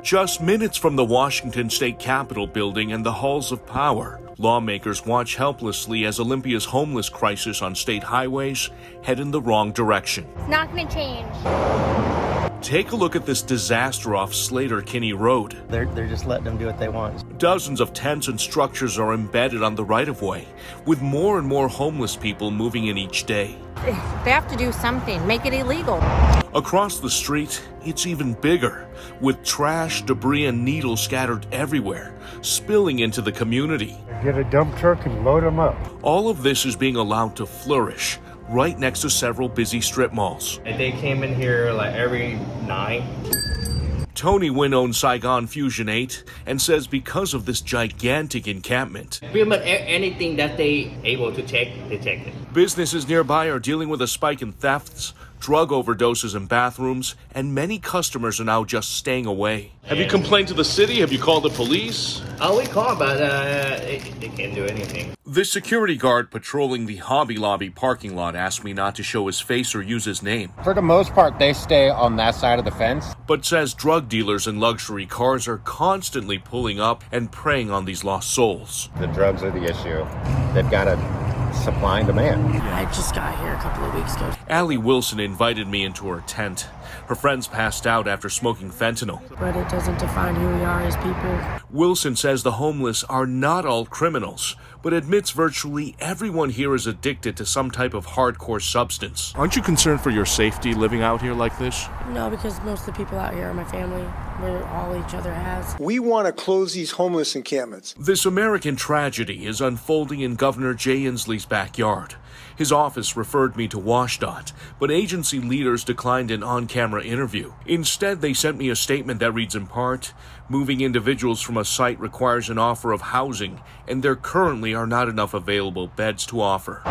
Just minutes from the Washington State Capitol building and the halls of power, lawmakers watch helplessly as Olympia's homeless crisis on state highways head in the wrong direction. It's not going to change. Take a look at this disaster off Slater-Kinney Road. They're just letting them do what they want. Dozens of tents and structures are embedded on the right-of-way, with more and more homeless people moving in each day. They have to do something, make it illegal. Across the street, it's even bigger, with trash, debris, and needles scattered everywhere, spilling into the community. Get a dump truck and load them up. All of this is being allowed to flourish right next to several busy strip malls. They came in here like every night. Tony Wynn owns Saigon Fusion 8 and says because of this gigantic encampment, Pretty much anything that they able to take, they take it. businesses nearby are dealing with a spike in thefts, drug overdoses in bathrooms, and many customers are now just staying away. Have you complained to the city? Have you called the police? We call, but they can't do anything. The security guard patrolling the Hobby Lobby parking lot asked me not to show his face or use his name, For the most part, they stay on that side of the fence. but says drug dealers in luxury cars are constantly pulling up and preying on these lost souls. The drugs are the issue. They've got a supply and demand. I just got here a couple of weeks ago. Allie Wilson invited me into her tent. Her friends passed out after smoking fentanyl. But it doesn't define who we are as people. Wilson says the homeless are not all criminals, but admits virtually everyone here is addicted to some type of hardcore substance. Aren't you concerned for your safety living out here like this? No, because most of the people out here are my family. We're all each other has. We want to close these homeless encampments. This American tragedy is unfolding in Governor Jay Inslee's backyard. His office referred me to WSDOT, but agency leaders declined an on-camera interview. Instead, they sent me a statement that reads in part, moving individuals from a site requires an offer of housing, and there currently are not enough available beds to offer.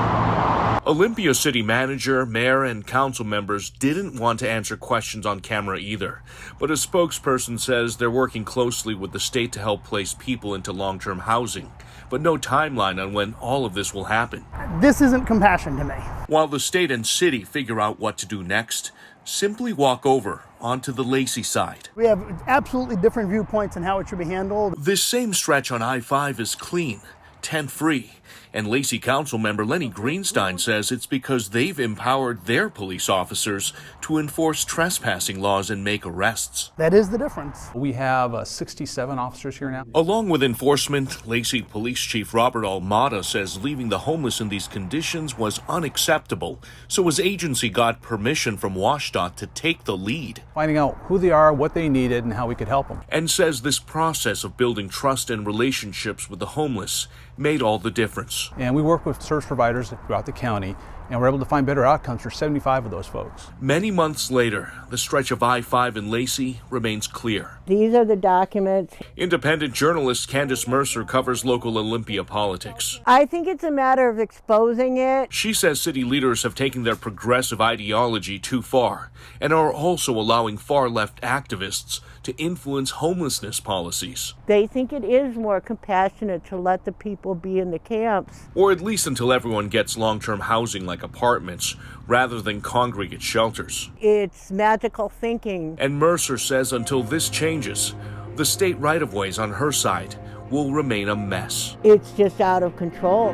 Olympia city manager, mayor, and council members didn't want to answer questions on camera either, but a spokesperson says they're working closely with the state to help place people into long-term housing, but no timeline on when all of this will happen. This isn't compassion to me. While the state and city figure out what to do next, simply walk over onto the Lacey side. We have absolutely different viewpoints on how it should be handled. This same stretch on I-5 is clean, tent-free, and Lacey Council member Lenny Greenstein says it's because they've empowered their police officers to enforce trespassing laws and make arrests. That is the difference. We have 67 officers here now. Along with enforcement, Lacey Police Chief Robert Almada says leaving the homeless in these conditions was unacceptable, so his agency got permission from WSDOT to take the lead. Finding out who they are, what they needed, and how we could help them. And says this process of building trust and relationships with the homeless made all the difference. And we work with service providers throughout the county, and we're able to find better outcomes for 75 of those folks. Many months later, the stretch of I-5 in Lacey remains clear. These are the documents. Independent journalist Candace Mercer covers local Olympia politics. I think it's a matter of exposing it. She says city leaders have taken their progressive ideology too far and are also allowing far-left activists to influence homelessness policies. They think it is more compassionate to let the people be in the camps. Or at least until everyone gets long-term housing like apartments rather than congregate shelters. It's magical thinking. And Mercer says until this changes, the state right-of-ways on her side will remain a mess. It's just out of control.